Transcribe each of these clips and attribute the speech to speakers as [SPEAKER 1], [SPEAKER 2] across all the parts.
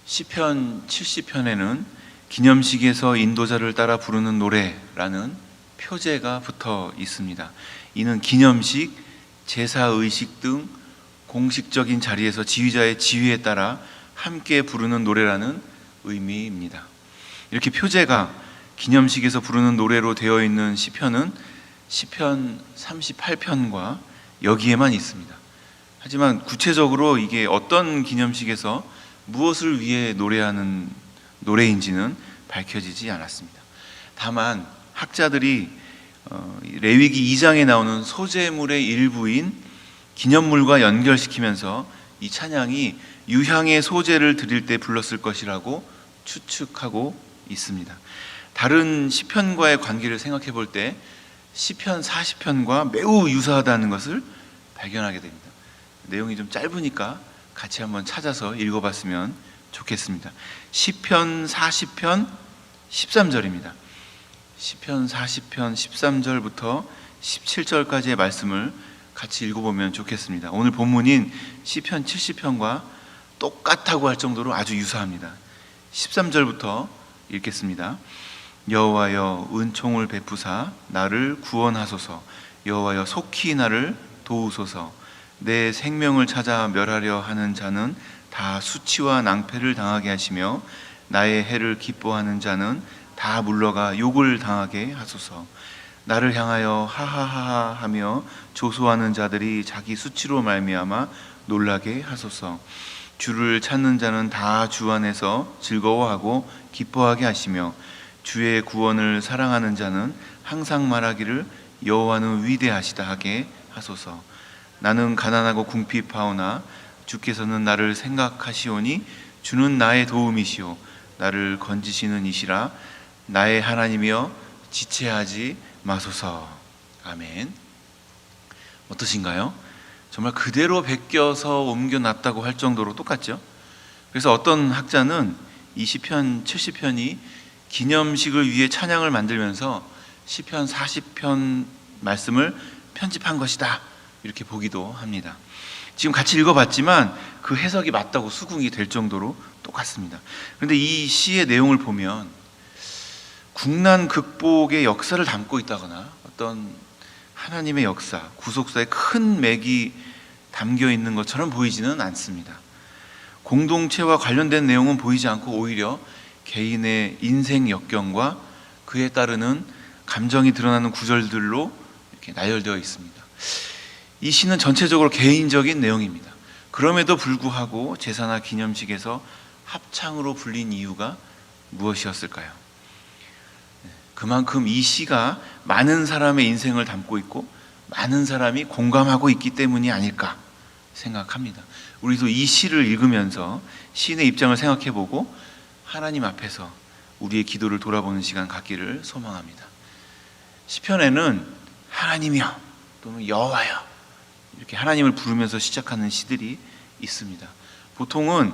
[SPEAKER 1] 시편 70편에는 기념식에서 인도자를 따라 부르는 노래라는 표제가 붙어 있습니다. 이는 기념식, 제사의식 등 공식적인 자리에서 지휘자의 지휘에 따라 함께 부르는 노래라는 의미입니다. 이렇게 표제가 기념식에서 부르는 노래로 되어 있는 시편은 시편 38편과 여기에만 있습니다. 하지만 구체적으로 이게 어떤 기념식에서 무엇을 위해 노래하는 노래인지는 밝혀지지 않았습니다. 다만 학자들이 레위기 2장에 나오는 소제물의 일부인 기념물과 연결시키면서 이 찬양이 유향의 소제를 드릴 때 불렀을 것이라고 추측하고 있습니다. 다른 시편과의 관계를 생각해 볼 때 시편 40편과 매우 유사하다는 것을 발견하게 됩니다. 내용이 좀 짧으니까 같이 한번 찾아서 읽어봤으면 좋겠습니다. 시편 40편 13절입니다. 시편 40편 13절부터 17절까지의 말씀을 같이 읽어보면 좋겠습니다. 오늘 본문인 시편 70편과 똑같다고 할 정도로 아주 유사합니다. 13절부터 읽겠습니다. 여호와여 은총을 베푸사 나를 구원하소서. 여호와여 속히 나를 도우소서. 내 생명을 찾아 멸하려 하는 자는 다 수치와 낭패를 당하게 하시며 나의 해를 기뻐하는 자는 다 물러가 욕을 당하게 하소서. 나를 향하여 하하하하 하며 조소하는 자들이 자기 수치로 말미암아 놀라게 하소서. 주를 찾는 자는 다 주 안에서 즐거워하고 기뻐하게 하시며 주의 구원을 사랑하는 자는 항상 말하기를 여호와는 위대하시다 하게 하소서. 나는 가난하고 궁핍하오나 주께서는 나를 생각하시오니 주는 나의 도움이시오 나를 건지시는 이시라. 나의 하나님이여 지체하지 마소서. 아멘. 어떠신가요? 정말 그대로 베껴서 옮겨놨다고 할 정도로 똑같죠? 그래서 어떤 학자는 이 시편 70편이 기념식을 위해 찬양을 만들면서 시편 40편 말씀을 편집한 것이다 이렇게 보기도 합니다. 지금 같이 읽어봤지만 그 해석이 맞다고 수긍이 될 정도로 똑같습니다. 그런데 이 시의 내용을 보면 국난 극복의 역사를 담고 있다거나 어떤 하나님의 역사, 구속사의 큰 맥이 담겨 있는 것처럼 보이지는 않습니다. 공동체와 관련된 내용은 보이지 않고 오히려 개인의 인생 역경과 그에 따르는 감정이 드러나는 구절들로 이렇게 나열되어 있습니다. 이 시는 전체적으로 개인적인 내용입니다. 그럼에도 불구하고 제사나 기념식에서 합창으로 불린 이유가 무엇이었을까요? 그만큼 이 시가 많은 사람의 인생을 담고 있고 많은 사람이 공감하고 있기 때문이 아닐까 생각합니다. 우리도 이 시를 읽으면서 시인의 입장을 생각해보고 하나님 앞에서 우리의 기도를 돌아보는 시간 갖기를 소망합니다. 시편에는 하나님이여 또는 여호와여 이렇게 하나님을 부르면서 시작하는 시들이 있습니다. 보통은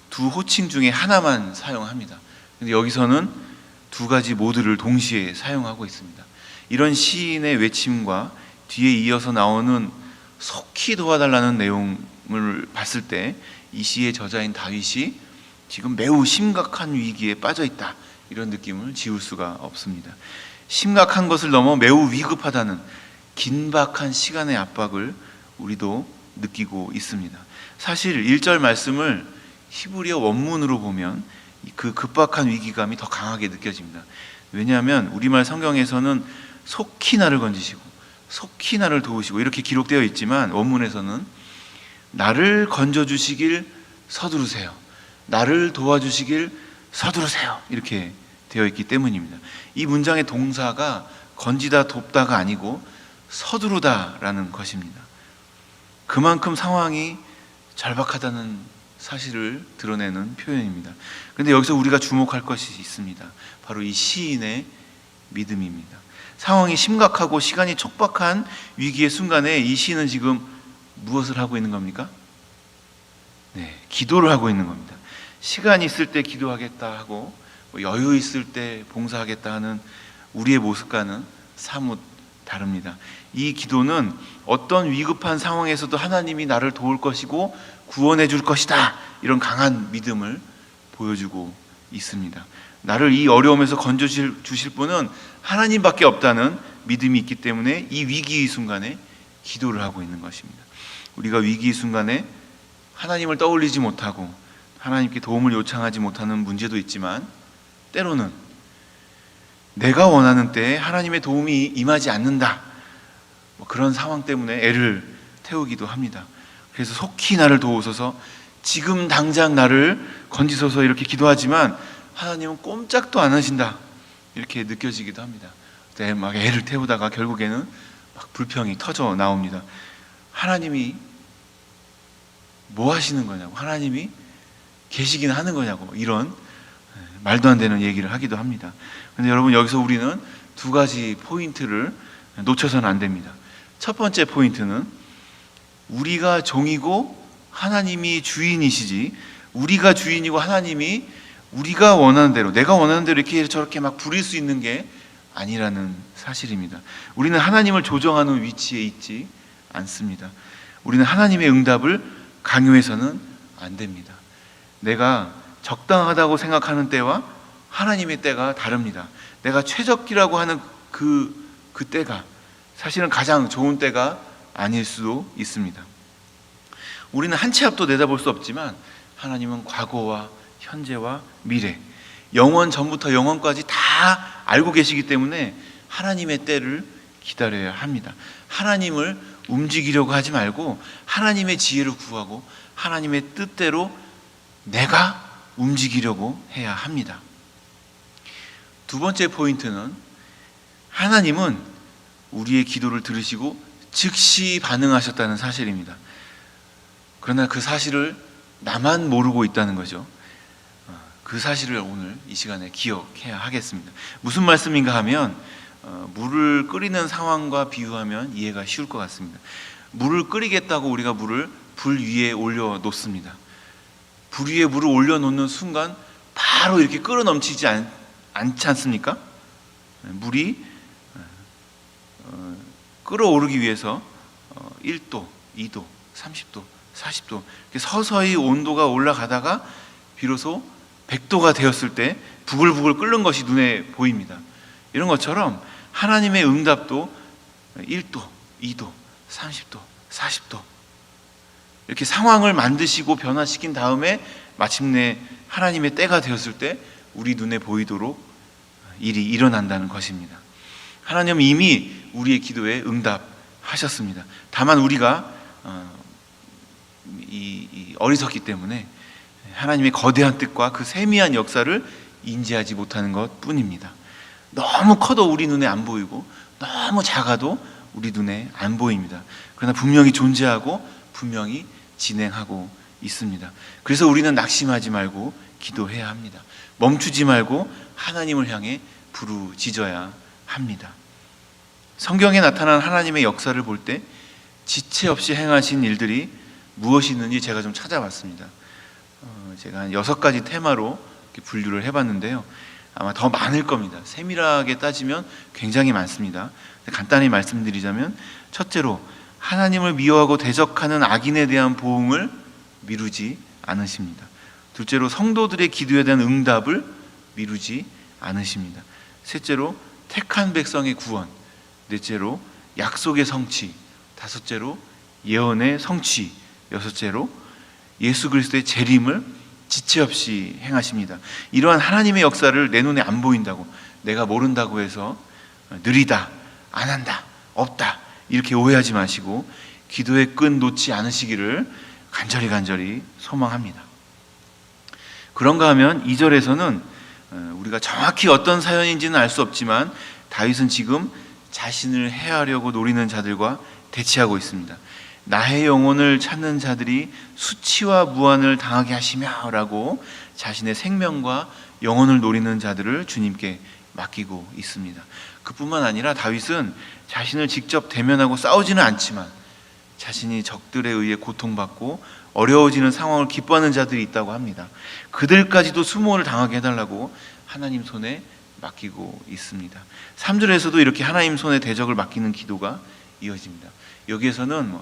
[SPEAKER 1] 두 호칭 중에 하나만 사용합니다. 근데 여기서는 두 가지 모두를 동시에 사용하고 있습니다. 이런 시인의 외침과 뒤에 이어서 나오는 속히 도와달라는 내용을 봤을 때 이 시의 저자인 다윗이 지금 매우 심각한 위기에 빠져 있다 이런 느낌을 지울 수가 없습니다. 심각한 것을 넘어 매우 위급하다는 긴박한 시간의 압박을 우리도 느끼고 있습니다. 사실 1절 말씀을 히브리어 원문으로 보면 그 급박한 위기감이 더 강하게 느껴집니다. 왜냐하면 우리말 성경에서는 속히 나를 건지시고 속히 나를 도우시고 이렇게 기록되어 있지만 원문에서는 나를 건져주시길 서두르세요, 나를 도와주시길 서두르세요 이렇게 되어 있기 때문입니다. 이 문장의 동사가 건지다 돕다가 아니고 서두르다라는 것입니다. 그만큼 상황이 절박하다는 사실을 드러내는 표현입니다. 그런데 여기서 우리가 주목할 것이 있습니다. 바로 이 시인의 믿음입니다. 상황이 심각하고 시간이 촉박한 위기의 순간에 이 시인은 지금 무엇을 하고 있는 겁니까? 네, 기도를 하고 있는 겁니다. 시간이 있을 때 기도하겠다 하고 여유 있을 때 봉사하겠다 하는 우리의 모습과는 사뭇 다릅니다. 이 기도는 어떤 위급한 상황에서도 하나님이 나를 도울 것이고 구원해 줄 것이다 이런 강한 믿음을 보여주고 있습니다. 나를 이 어려움에서 건져주실 분은 하나님밖에 없다는 믿음이 있기 때문에 이 위기의 순간에 기도를 하고 있는 것입니다. 우리가 위기의 순간에 하나님을 떠올리지 못하고 하나님께 도움을 요청하지 못하는 문제도 있지만, 때로는 내가 원하는 때에 하나님의 도움이 임하지 않는다, 그런 상황 때문에 애를 태우기도 합니다. 그래서 속히 나를 도우소서, 지금 당장 나를 건지소서 이렇게 기도하지만 하나님은 꼼짝도 안 하신다, 이렇게 느껴지기도 합니다. 그때 막 애를 태우다가 결국에는 막 불평이 터져 나옵니다. 하나님이 뭐 하시는 거냐고, 하나님이 계시긴 하는 거냐고, 이런 말도 안 되는 얘기를 하기도 합니다. 그런데 여러분, 여기서 우리는 두 가지 포인트를 놓쳐서는 안 됩니다. 첫 번째 포인트는 우리가 종이고 하나님이 주인이시지, 우리가 주인이고 하나님이 우리가 원하는 대로, 내가 원하는 대로 이렇게 저렇게 막 부릴 수 있는 게 아니라는 사실입니다. 우리는 하나님을 조정하는 위치에 있지 않습니다. 우리는 하나님의 응답을 강요해서는 안 됩니다. 내가 적당하다고 생각하는 때와 하나님의 때가 다릅니다. 내가 최적기라고 하는 그 때가 사실은 가장 좋은 때가 아닐 수도 있습니다. 우리는 한 치 앞도 내다볼 수 없지만 하나님은 과거와 현재와 미래, 영원 전부터 영원까지 다 알고 계시기 때문에 하나님의 때를 기다려야 합니다. 하나님을 움직이려고 하지 말고 하나님의 지혜를 구하고 하나님의 뜻대로 내가 움직이려고 해야 합니다. 두 번째 포인트는 하나님은 우리의 기도를 들으시고 즉시 반응하셨다는 사실입니다. 그러나 그 사실을 나만 모르고 있다는 거죠. 그 사실을 오늘 이 시간에 기억해야 하겠습니다. 무슨 말씀인가 하면 물을 끓이는 상황과 비유하면 이해가 쉬울 것 같습니다. 물을 끓이겠다고 우리가 물을 불 위에 올려놓습니다. 불 위에 물을 올려놓는 순간 바로 이렇게 끓어 넘치지 않지 않습니까? 물이 끓어오르기 위해서 1도, 2도, 30도, 40도 이렇게 서서히 온도가 올라가다가 비로소 100도가 되었을 때 부글부글 끓는 것이 눈에 보입니다. 이런 것처럼 하나님의 응답도 1도, 2도, 30도, 40도 이렇게 상황을 만드시고 변화시킨 다음에 마침내 하나님의 때가 되었을 때 우리 눈에 보이도록 일이 일어난다는 것입니다. 하나님은 이미 우리의 기도에 응답하셨습니다. 다만 우리가 어리석기 때문에 하나님의 거대한 뜻과 그 세미한 역사를 인지하지 못하는 것 뿐입니다. 너무 커도 우리 눈에 안 보이고 너무 작아도 우리 눈에 안 보입니다. 그러나 분명히 존재하고 분명히 진행하고 있습니다. 그래서 우리는 낙심하지 말고 기도해야 합니다. 멈추지 말고 하나님을 향해 부르짖어야 합니다. 성경에 나타난 하나님의 역사를 볼 때 지체 없이 행하신 일들이 무엇이 있는지 제가 좀 찾아봤습니다. 제가 한 6가지 테마로 이렇게 분류를 해봤는데요. 아마 더 많을 겁니다. 세밀하게 따지면 굉장히 많습니다. 간단히 말씀드리자면, 첫째로 하나님을 미워하고 대적하는 악인에 대한 보응을 미루지 않으십니다. 둘째로 성도들의 기도에 대한 응답을 미루지 않으십니다. 셋째로 택한 백성의 구원, 넷째로 약속의 성취, 다섯째로 예언의 성취, 여섯째로 예수 그리스도의 재림을 지체 없이 행하십니다. 이러한 하나님의 역사를 내 눈에 안 보인다고, 내가 모른다고 해서 느리다, 안 한다, 없다 이렇게 오해하지 마시고 기도의 끈 놓지 않으시기를 간절히 소망합니다. 그런가 하면 2절에서는 우리가 정확히 어떤 사연인지는 알 수 없지만 다윗은 지금 자신을 해하려고 노리는 자들과 대치하고 있습니다. 나의 영혼을 찾는 자들이 수치와 무한을 당하게 하시며 라고 자신의 생명과 영혼을 노리는 자들을 주님께 맡기고 있습니다. 그뿐만 아니라 다윗은 자신을 직접 대면하고 싸우지는 않지만 자신이 적들에 의해 고통받고 어려워지는 상황을 기뻐하는 자들이 있다고 합니다. 그들까지도 수모를 당하게 해달라고 하나님 손에 맡기고 있습니다. 3절에서도 이렇게 하나님 손에 대적을 맡기는 기도가 이어집니다. 여기에서는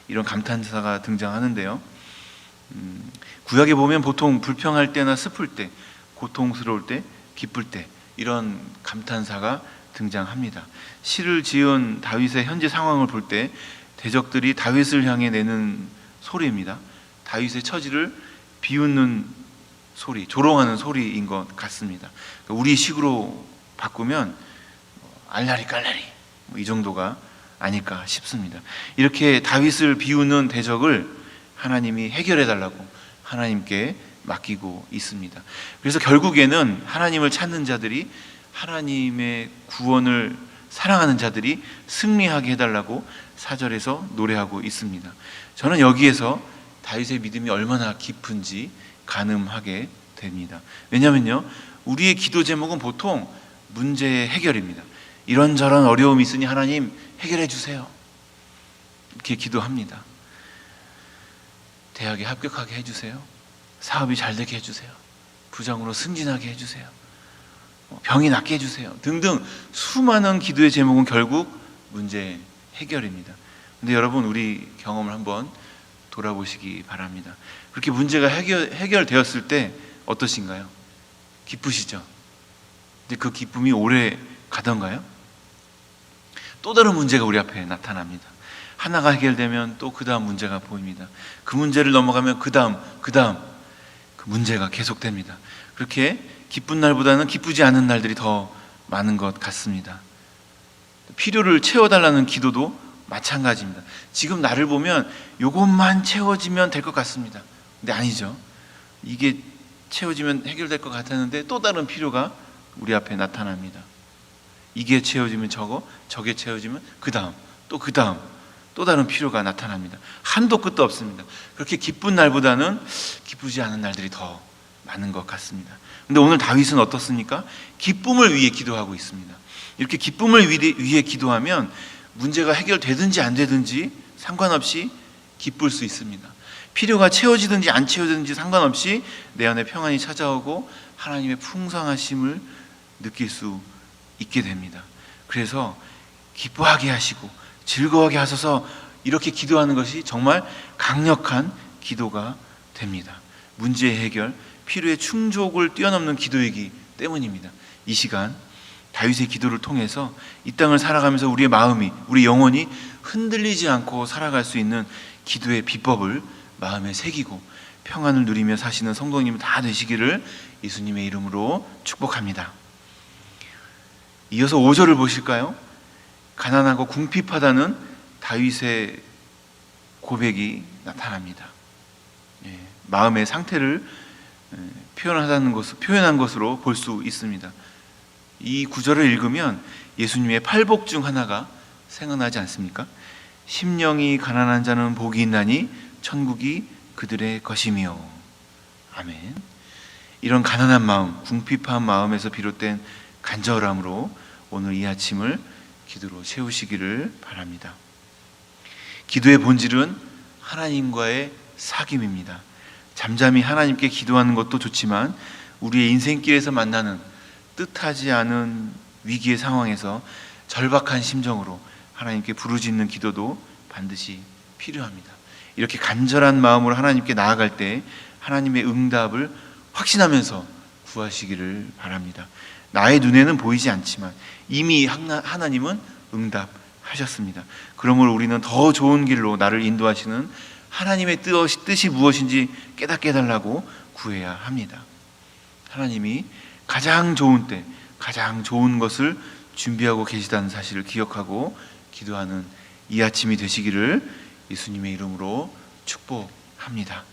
[SPEAKER 1] 이런 감탄사가 등장하는데요. 구약에 보면 보통 불평할 때나 슬플 때, 고통스러울 때, 기쁠 때 이런 감탄사가 등장합니다. 시를 지은 다윗의 현재 상황을 볼 때 대적들이 다윗을 향해 내는 소리입니다. 다윗의 처지를 비웃는 소리, 조롱하는 소리인 것 같습니다. 우리 식으로 바꾸면 알라리 깔라리 이 정도가 아닐까 싶습니다. 이렇게 다윗을 비우는 대적을 하나님이 해결해 달라고 하나님께 맡기고 있습니다. 그래서 결국에는 하나님을 찾는 자들이, 하나님의 구원을 사랑하는 자들이 승리하게 해달라고 4절에서 노래하고 있습니다. 저는 여기에서 다윗의 믿음이 얼마나 깊은지 가늠하게 됩니다. 왜냐하면요, 우리의 기도 제목은 보통 문제의 해결입니다. 이런저런 어려움이 있으니 하나님 해결해 주세요, 이렇게 기도합니다. 대학에 합격하게 해주세요, 사업이 잘 되게 해주세요, 부장으로 승진하게 해주세요, 병이 낫게 해주세요 등등 수많은 기도의 제목은 결국 문제 해결입니다. 근데 여러분, 우리 경험을 한번 돌아보시기 바랍니다. 그렇게 문제가 해결되었을 때 어떠신가요? 기쁘시죠? 근데 그 기쁨이 오래 가던가요? 또 다른 문제가 우리 앞에 나타납니다. 하나가 해결되면 또 그 다음 문제가 보입니다. 그 문제를 넘어가면 그 다음 그 문제가 계속됩니다. 그렇게 기쁜 날보다는 기쁘지 않은 날들이 더 많은 것 같습니다. 필요를 채워달라는 기도도 마찬가지입니다. 지금 나를 보면 이것만 채워지면 될 것 같습니다. 근데 아니죠. 이게 채워지면 해결될 것 같았는데 또 다른 필요가 우리 앞에 나타납니다. 이게 채워지면 저게 채워지면 그 다음 또 다른 필요가 나타납니다. 한도 끝도 없습니다. 그렇게 기쁜 날보다는 기쁘지 않은 날들이 더 많은 것 같습니다. 근데 오늘 다윗은 어떻습니까? 기쁨을 위해 기도하고 있습니다. 이렇게 기쁨을 위해 기도하면 문제가 해결되든지 안 되든지 상관없이 기쁠 수 있습니다. 필요가 채워지든지 안 채워지든지 상관없이 내 안에 평안이 찾아오고 하나님의 풍성하심을 느낄 수 있게 됩니다. 그래서 기뻐하게 하시고 즐거워하게 하셔서 이렇게 기도하는 것이 정말 강력한 기도가 됩니다. 문제의 해결, 필요의 충족을 뛰어넘는 기도이기 때문입니다. 이 시간 다윗의 기도를 통해서 이 땅을 살아가면서 우리의 마음이, 우리 영혼이 흔들리지 않고 살아갈 수 있는 기도의 비법을 마음에 새기고 평안을 누리며 사시는 성도님 다 되시기를 예수님의 이름으로 축복합니다. 이어서 5절을 보실까요? 가난하고 궁핍하다는 다윗의 고백이 나타납니다. 마음의 상태를 표현한 것으로 볼 수 있습니다. 이 구절을 읽으면 예수님의 팔복 중 하나가 생각나지 않습니까? 심령이 가난한 자는 복이 있나니 천국이 그들의 것이며. 아멘. 이런 가난한 마음, 궁핍한 마음에서 비롯된 간절함으로 오늘 이 아침을 기도로 채우시기를 바랍니다. 기도의 본질은 하나님과의 사귐입니다. 잠잠히 하나님께 기도하는 것도 좋지만 우리의 인생길에서 만나는 뜻하지 않은 위기의 상황에서 절박한 심정으로 하나님께 부르짖는 기도도 반드시 필요합니다. 이렇게 간절한 마음으로 하나님께 나아갈 때 하나님의 응답을 확신하면서 구하시기를 바랍니다. 나의 눈에는 보이지 않지만 이미 하나님은 응답하셨습니다. 그러므로 우리는 더 좋은 길로 나를 인도하시는 하나님의 뜻이 무엇인지 깨닫게 해달라고 구해야 합니다. 하나님이 가장 좋은 때 가장 좋은 것을 준비하고 계시다는 사실을 기억하고 기도하는 이 아침이 되시기를 예수님의 이름으로 축복합니다.